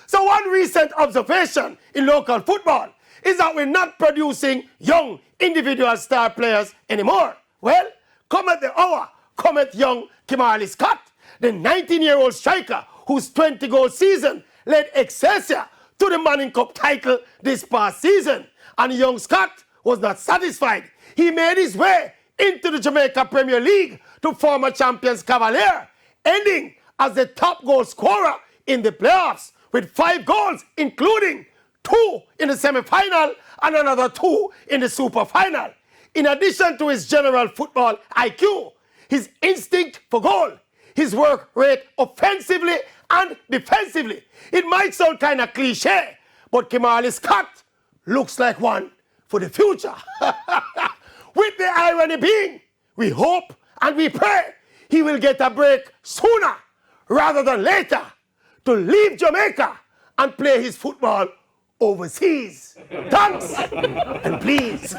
So one recent observation in local football is that we're not producing young individual star players anymore. Well, come at the hour, come at young Kimarly Scott, the 19-year-old striker whose 20-goal season led Excelsior to the Manning Cup title this past season. And young Scott was not satisfied. He made his way into the Jamaica Premier League to former champions Cavalier, ending as the top goal scorer in the playoffs with 5 goals, including 2 in the semi-final and another 2 in the super final. In addition to his general football IQ, his instinct for goal, his work rate offensively and defensively. It might sound kind of cliche, but Kimarly Scott looks like one for the future. With the irony being, we hope and we pray he will get a break sooner rather than later to leave Jamaica and play his football overseas. Thanks and please.